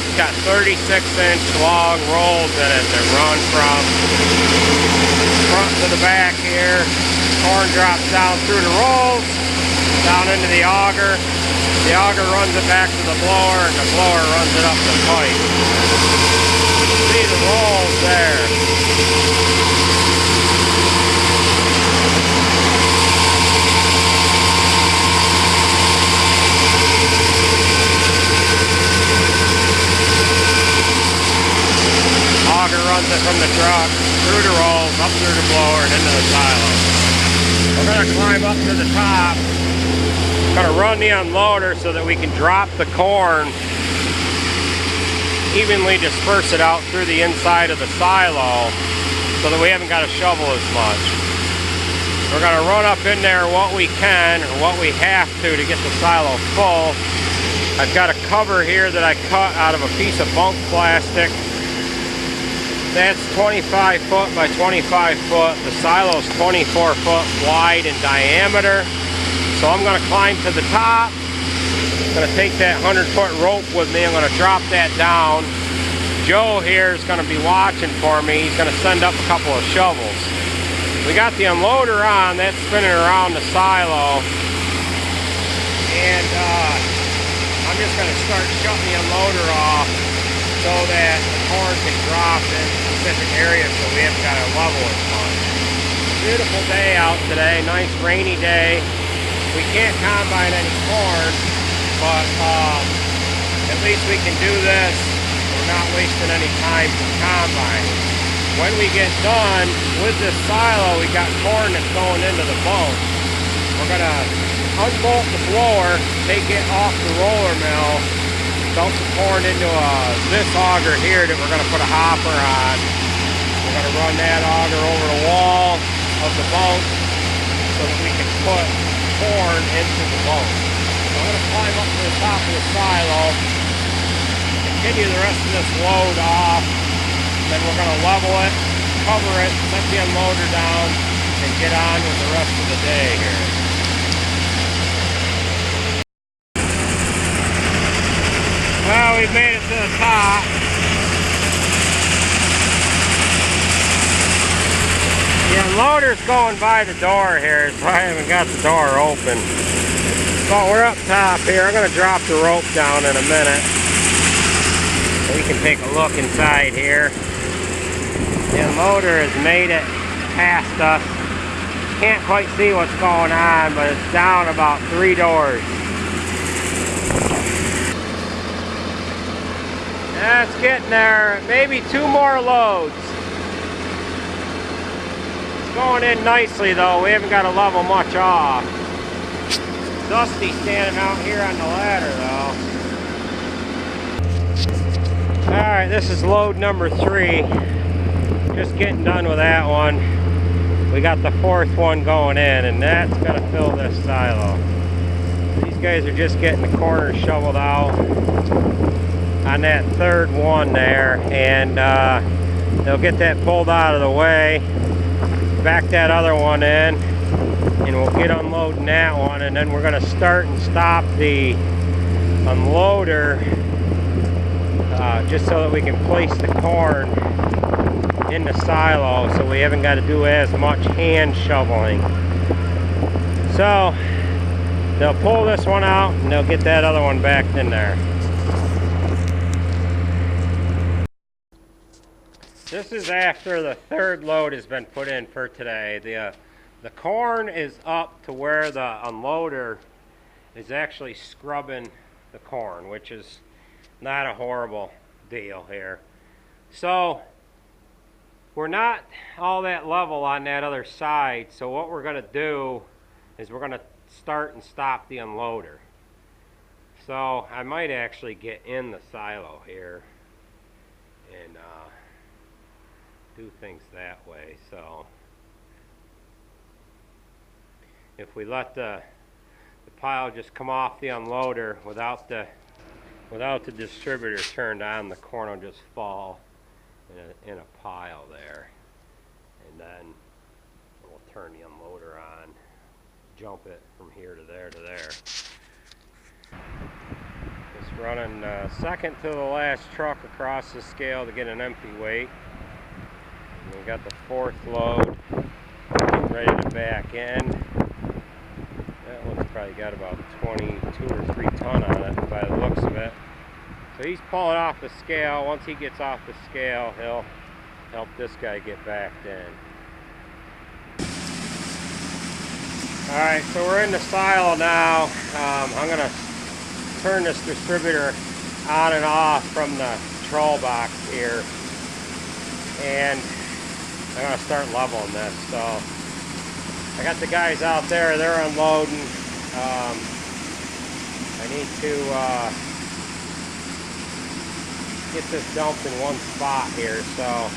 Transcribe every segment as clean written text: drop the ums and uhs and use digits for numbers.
It's got 36-inch long rolls in it that run from front to the back here. Corn drops down through the rolls, down into the auger. The auger runs it back to the blower, and the blower runs it up the pipe. See the rolls there. Auger runs it from the truck, through the rolls, up through the blower, and into the silo. We're going to climb up to the top. Going to run the unloader so that we can drop the corn, evenly disperse it out through the inside of the silo so that we haven't got to shovel as much. We're going to run up in there what we can or what we have to get the silo full. I've got a cover here that I cut out of a piece of bunk plastic. That's 25 foot by 25 foot. The silo's 24 foot wide in diameter. So I'm going to climb to the top. I'm going to take that 100-foot rope with me. I'm going to drop that down. Joe here is going to be watching for me. He's going to send up a couple of shovels. We got the unloader on. That's spinning around the silo. And I'm just going to start shutting the unloader off so that the corn can drop in specific areas so we haven't got to level as much. Beautiful day out today, nice rainy day. We can't combine any corn, but at least we can do this. We're not wasting any time from combining. When we get done with this silo, we got corn that's going into the bunk. We're going to unbolt the blower, take it off the roller mill, dump the corn into this auger here that we're going to put a hopper on. We're going to run that auger over the wall of the bunk so that we can put corn into the bunk. So I'm going to climb up to the top of the silo, continue the rest of this load off, then we're going to level it, cover it, set the unloader down, and get on with the rest of the day here. Well, we've made it to the top. The unloader's going by the door here, so I haven't got the door open. But we're up top here. I'm going to drop the rope down in a minute. So we can take a look inside here. The unloader has made it past us. Can't quite see what's going on, but it's down about 3 doors. That's getting there. Maybe 2 more loads. It's going in nicely though. We haven't got to level much off. Dusty standing out here on the ladder though. Alright, this is load number 3. Just getting done with that one. We got the 4th one going in, and that's going to fill this silo. These guys are just getting the corners shoveled out on that 3rd one there, and they'll get that pulled out of the way, back that other one in, and we'll get unloading that one, and then we're going to start and stop the unloader just so that we can place the corn in the silo so we haven't got to do as much hand shoveling. So they'll pull this one out and they'll get that other one back in there. This is after the 3rd load has been put in for today. The corn is up to where the unloader is actually scrubbing the corn, which is not a horrible deal here. So we're not all that level on that other side, so what we're going to do is we're going to start and stop the unloader. So I might actually get in the silo here and do things that way. So if we let the pile just come off the unloader without the distributor turned on, the corn will just fall in a pile there, and then we'll turn the unloader on, jump it from here to there to there. This Running second to the last truck across the scale to get an empty weight. And we got the fourth load getting ready to back in. That one's probably got about 22 or 3 ton on it by the looks of it. So he's pulling off the scale. Once he gets off the scale, he'll help this guy get backed in. Alright, so we're in the silo now. I'm going to turn this distributor on and off from the control box here. And I'm going to start leveling this. So I got the guys out there, they're unloading. I need to get this dumped in one spot here. So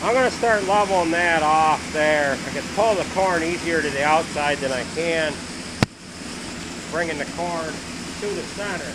I'm going to start leveling that off there. I can pull the corn easier to the outside than I can bringing the corn to the center.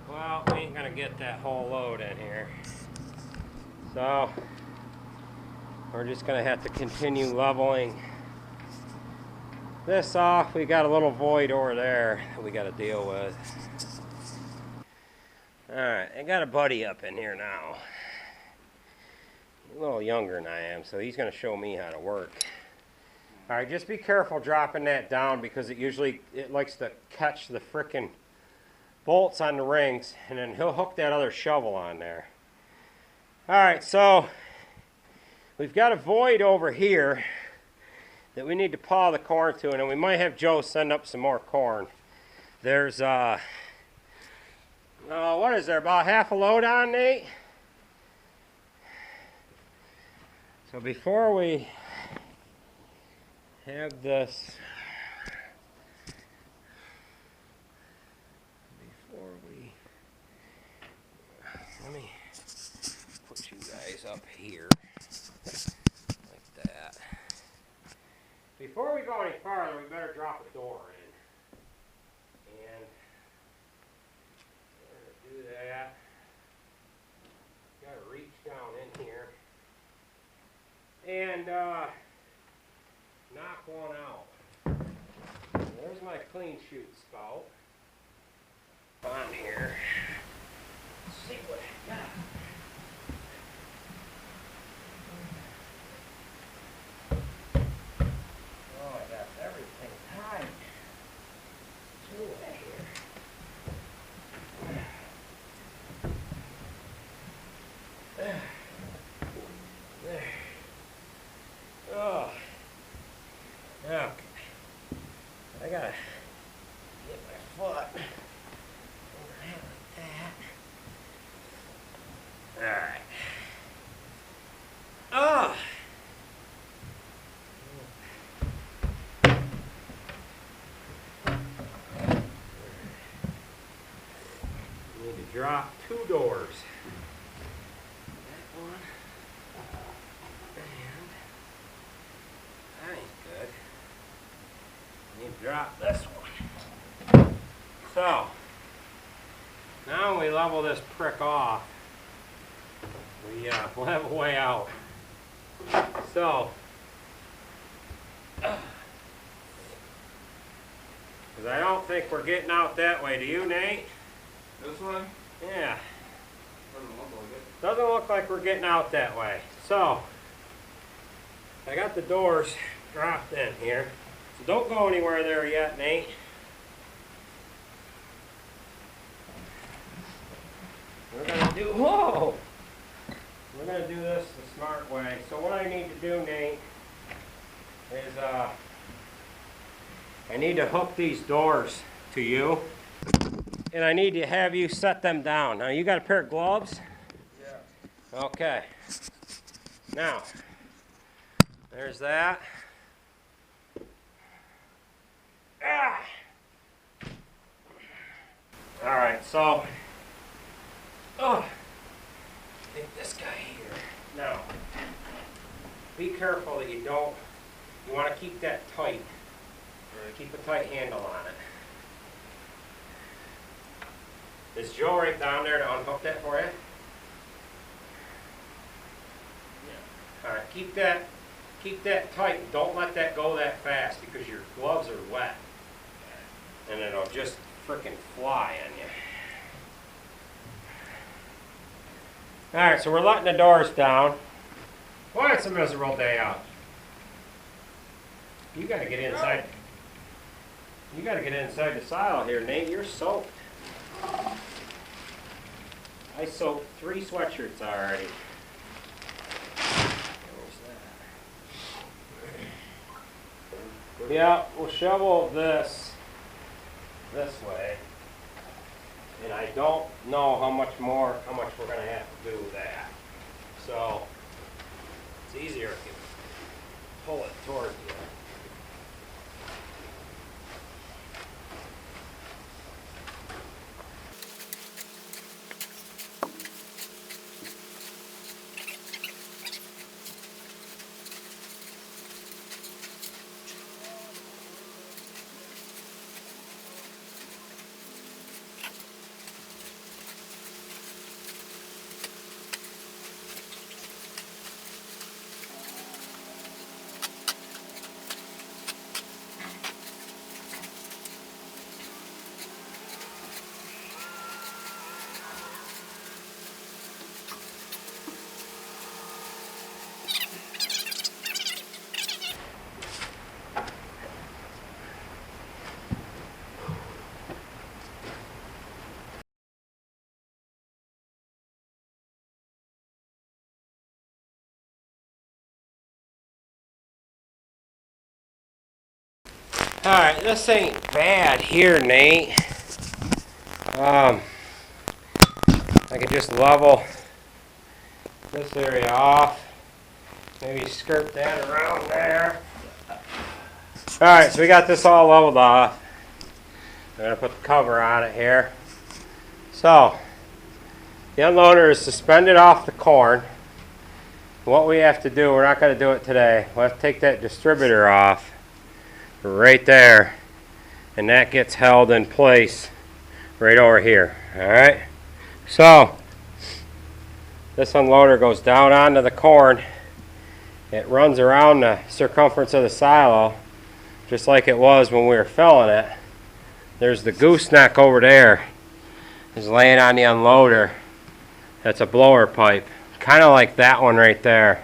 Well, we ain't gonna get that whole load in here. So we're just gonna have to continue leveling this off. We got a little void over there that we gotta deal with. Alright, I got a buddy up in here now. A little younger than I am, so he's gonna show me how to work. Alright, just be careful dropping that down because it likes to catch the frickin' bolts on the rings, and then he'll hook that other shovel on there. Alright, so we've got a void over here that we need to paw the corn to, and then we might have Joe send up some more corn. There's what is there, about half a load on, Nate? So before we have this, let me put you guys up here like that. Before we go any farther, we better drop a door in. And we're going to do that. Got to reach down in here and knock one out. There's my clean chute spout on here. Let's see what I got. Oh, I got everything tied to it here. There. Oh. Okay. I gotta get my foot over there like that. Alright. Oh! We need to drop 2 doors. That one. And that ain't good. I need to drop this one. So, now when we level this prick off, we'll have a way out. So, because I don't think we're getting out that way. Do you, Nate? This one? Yeah. Doesn't look like it. Doesn't look like we're getting out that way. So, I got the doors dropped in here. So don't go anywhere there yet, Nate. We're gonna do, whoa! We're gonna do this the smart way. So what I need to do, Nate, is I need to hook these doors to you. And I need to have you set them down. Now you got a pair of gloves? Yeah. Okay. Now, there's that. Ah. All right, so, take this guy here. Now, be careful that you don't, you want to keep that tight. Keep a tight handle on it. Is Joe right down there to unhook that for you? Yeah. All right, keep that tight. Don't let that go that fast because your gloves are wet. And it'll just frickin' fly on you. Alright, so we're letting the doors down. Boy, it's a miserable day out. You gotta get inside. You gotta get inside the silo here, Nate. You're soaked. I soaked 3 sweatshirts already. Yeah, we'll shovel this way. And I don't know how much we're gonna have to do with that. So it's easier if you pull it toward you. Alright, this ain't bad here, Nate. I could just level this area off. Maybe skirt that around there. Alright, so we got this all leveled off. I'm going to put the cover on it here. So, the unloader is suspended off the corn. What we have to do, we're not going to do it today. We'll have to take that distributor off. Right there, and that gets held in place right over here. Alright, so this unloader goes down onto the corn. It runs around the circumference of the silo just like it was when we were filling it. There's the gooseneck over there is laying on the unloader. That's a blower pipe, kind of like that one right there.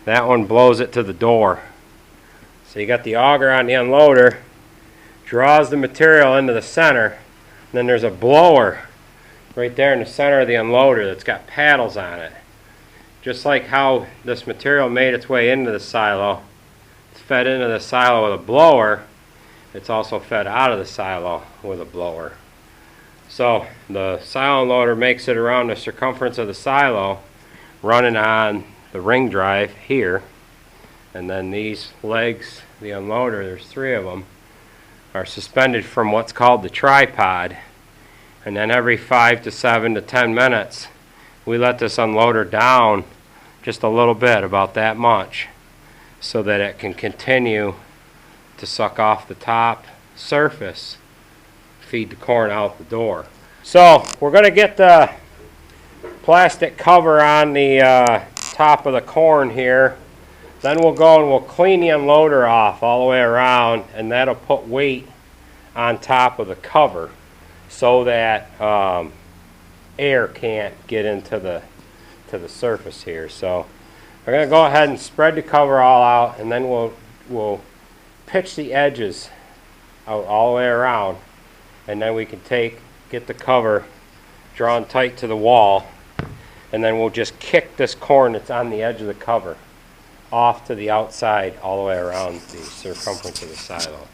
That one blows it to the door. So you got the auger on the unloader, draws the material into the center, and then there's a blower right there in the center of the unloader that's got paddles on it. Just like how this material made its way into the silo, it's fed into the silo with a blower, it's also fed out of the silo with a blower. So the silo unloader makes it around the circumference of the silo, running on the ring drive here. And then these legs, the unloader, there's 3 of them, are suspended from what's called the tripod. And then every 5 to 7 to 10 minutes, we let this unloader down just a little bit, about that much, so that it can continue to suck off the top surface, feed the corn out the door. So we're going to get the plastic cover on the top of the corn here. Then we'll go and we'll clean the unloader off all the way around, and that'll put weight on top of the cover so that air can't get into the surface here. So we're going to go ahead and spread the cover all out, and then we'll pitch the edges out all the way around, and then we can get the cover drawn tight to the wall, and then we'll just kick this corn that's on the edge of the cover off to the outside all the way around the circumference of the silo.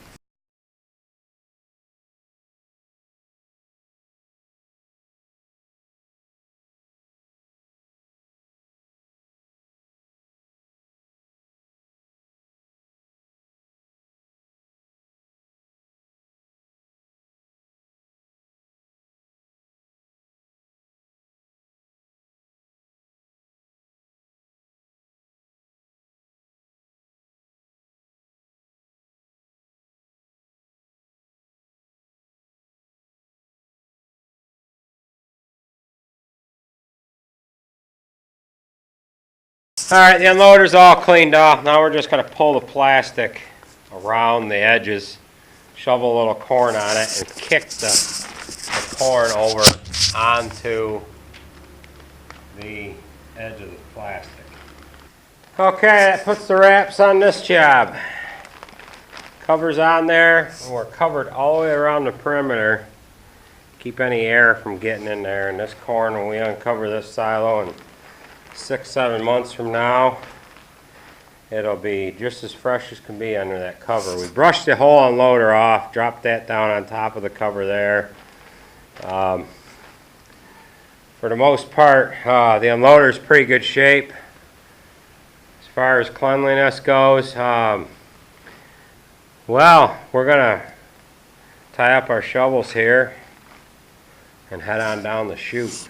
Alright, the unloader's all cleaned off. Now we're just going to pull the plastic around the edges, shovel a little corn on it, and kick the corn over onto the edge of the plastic. Okay, that puts the wraps on this job. Cover's on there, and we're covered all the way around the perimeter. Keep any air from getting in there. And this corn, when we uncover this silo in 6-7 months from now, it'll be just as fresh as can be under that cover. We brushed the whole unloader off, dropped that down on top of the cover there. For the most part, the unloader's pretty good shape. As far as cleanliness goes, well, we're gonna tie up our shovels here and head on down the chute.